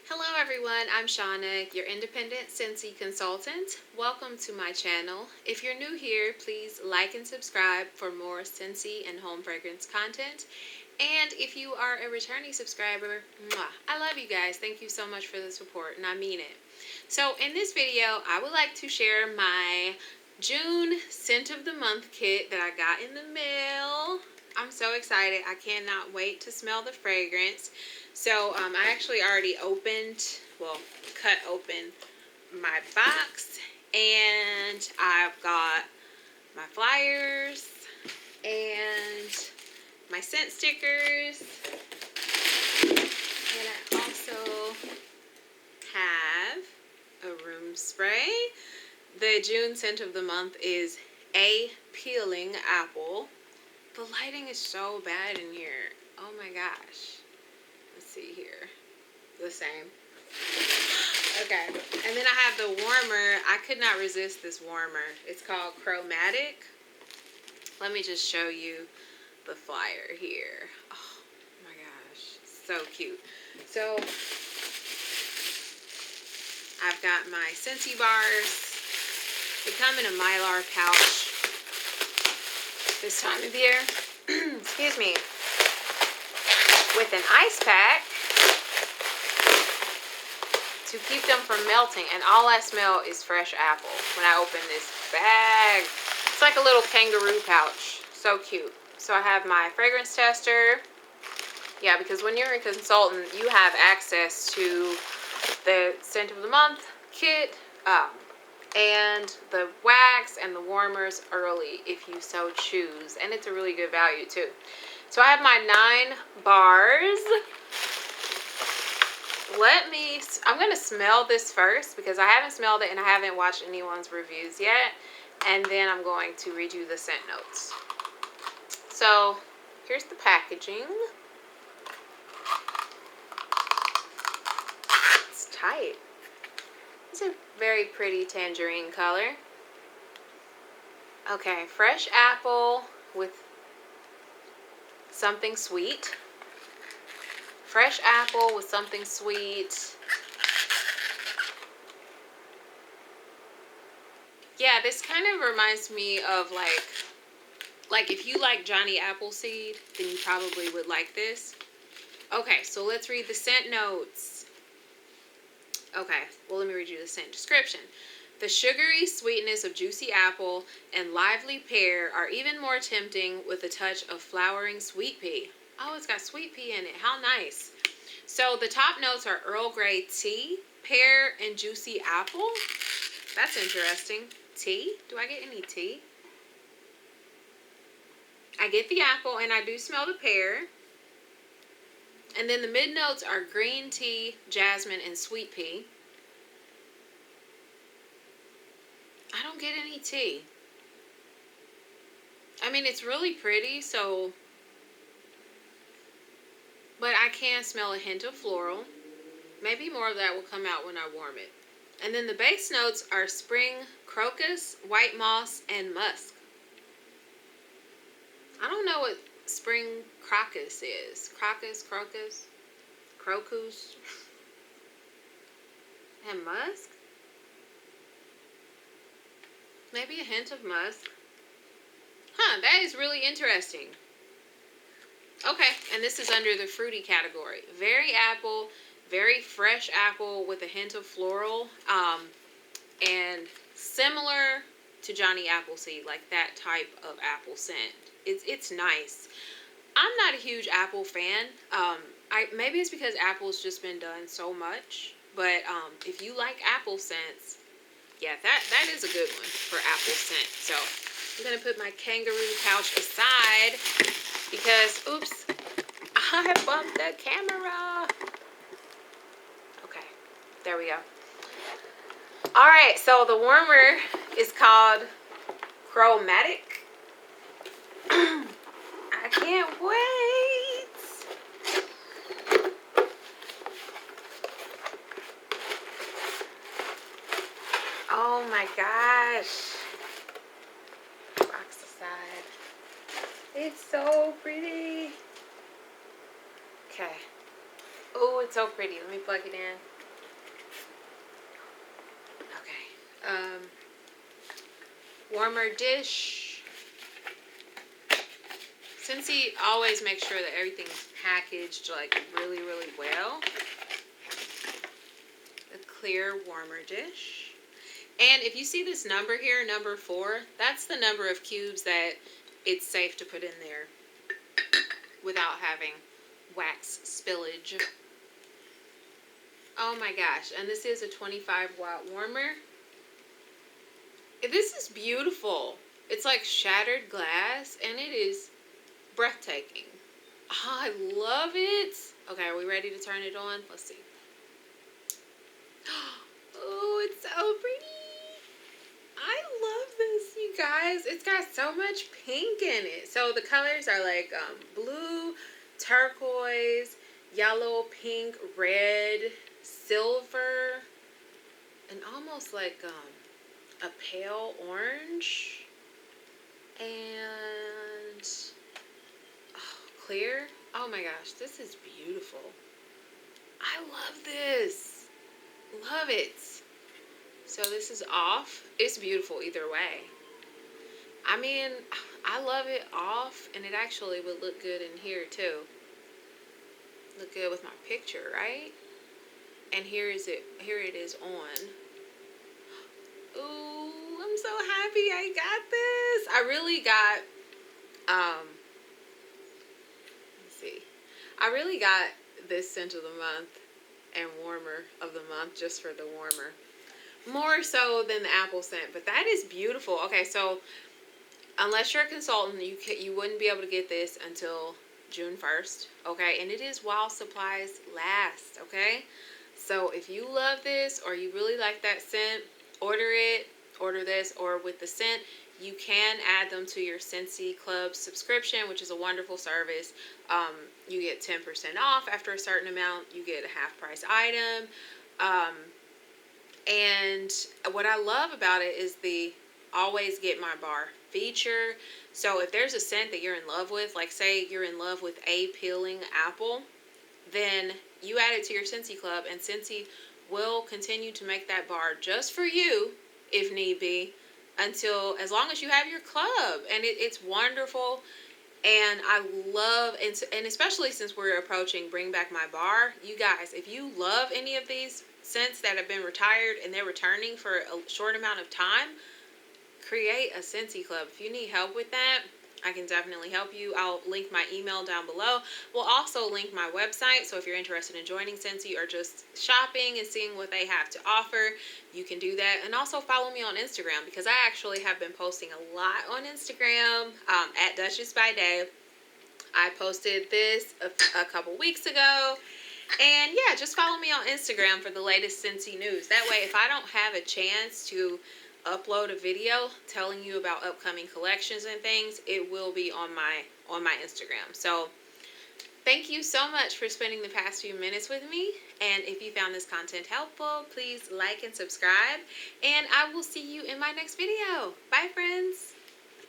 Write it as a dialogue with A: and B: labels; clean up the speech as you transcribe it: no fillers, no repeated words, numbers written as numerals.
A: Hello everyone, I'm Shauna, your independent Scentsy consultant. Welcome to my channel. If you're new here, please like and subscribe for more Scentsy and home fragrance content. And if you are a returning subscriber, I love you guys. Thank you so much for the support, and I mean it. So in this video, I would like to share my June Scent of the Month kit that I got in the mail. I'm so excited. I cannot wait to smell the fragrance. So I actually already cut open my box, and I've got my flyers and my scent stickers, and I also have a room spray. The June scent of the month is A Peeling Apple. The lighting is so bad in here. Oh my gosh. Let's see here. The same. Okay. And then I have the warmer. I could not resist this warmer. It's called Chromatic. Let me just show you the flyer here. Oh my gosh. So cute. So I've got my Scentsy bars. They come in a Mylar pouch this time of year. Excuse me. With an ice pack to keep them from melting, and all I smell is fresh apple when I open this bag. It's like a little kangaroo pouch. So cute. So I have my fragrance tester. Yeah, because when you're a consultant, you have access to the scent of the month kit, and the wax and the warmers early if you so choose, and it's a really good value too. So I have my 9 bars. I'm gonna smell this first because I haven't smelled it and I haven't watched anyone's reviews yet, and then I'm going to read you the scent notes. So here's the packaging. It's tight. It's a very pretty tangerine color. Okay, fresh apple with something sweet. Fresh apple with something sweet. Yeah, this kind of reminds me of like if you like Johnny Appleseed, then you probably would like this. Okay, so let's read the scent notes. Okay, well, let me read you the scent description. The sugary sweetness of juicy apple and lively pear are even more tempting with a touch of flowering sweet pea. Oh, it's got sweet pea in it. How nice. So the top notes are Earl Grey tea, pear, and juicy apple. That's interesting. Tea? Do I get any tea? I get the apple, and I do smell the pear. And then the mid notes are green tea, jasmine, and sweet pea. I don't get any tea. I mean, it's really pretty, so... But I can smell a hint of floral. Maybe more of that will come out when I warm it. And then the base notes are spring, crocus, white moss, and musk. I don't know what spring crocus is. Crocus. And musk? Maybe a hint of musk. Huh, that is really interesting. Okay, and this is under the fruity category. Very apple, very fresh apple with a hint of floral, and similar to Johnny Appleseed, like that type of apple scent. It's nice. I'm not a huge apple fan. Maybe it's because apple's just been done so much, but if you like apple scents, yeah, that is a good one for apple scent. So I'm gonna put my kangaroo pouch aside because, oops, I bumped the camera. Okay, there we go. All right, so the warmer is called Chromatic. I can't wait. Oh my gosh. Box aside. It's so pretty. Okay. Oh, it's so pretty. Let me plug it in. Warmer dish. Scentsy always makes sure that everything's packaged like really, really well. A clear warmer dish. And if you see this number here, number 4, that's the number of cubes that it's safe to put in there without having wax spillage. Oh my gosh, and this is a 25-watt warmer. This is beautiful. It's like shattered glass, and it is breathtaking. Oh, I love it. Okay, are we ready to turn it on? Let's see. Oh, it's so pretty. I love this, you guys. It's got so much pink in it. So the colors are like blue, turquoise, yellow, pink, red, silver, and almost like a pale orange, and clear. Oh my gosh, this is beautiful. I love this. Love it. So this is off. It's beautiful either way. I mean, I love it off, and it actually would look good in here too. Look good with my picture, right? And here it is on. Ooh, I'm so happy I got this. I really got, let's see. I really got this scent of the month and warmer of the month just for the warmer. More so than the apple scent, but that is beautiful. Okay, so unless you're a consultant, you wouldn't be able to get this until June 1st, okay? And it is while supplies last, okay? So if you love this or you really like that scent, order this, or with the scent, you can add them to your Scentsy Club subscription, which is a wonderful service. You get 10% off after a certain amount. You get a half price item. And what I love about it is the always get my bar feature. So if there's a scent that you're in love with, like say you're in love with a peeling apple, then you add it to your Scentsy Club, and Scentsy will continue to make that bar just for you, if need be, until as long as you have your club. And it's wonderful. And I love, and especially since we're approaching Bring Back My Bar, you guys, if you love any of these scents that have been retired and they're returning for a short amount of time, create a Scentsy Club. If you need help with that, I can definitely help you. I'll link my email down below. We'll also link my website, so if you're interested in joining Scentsy or just shopping and seeing what they have to offer, you can do that. And also follow me on Instagram, because I actually have been posting a lot on Instagram, at Duchess by Day. I posted this a couple weeks ago. And yeah, just follow me on Instagram for the latest Scentsy news. That way, if I don't have a chance to upload a video telling you about upcoming collections and things, it will be on my Instagram. So thank you so much for spending the past few minutes with me. And if you found this content helpful, please like and subscribe. And I will see you in my next video. Bye, friends.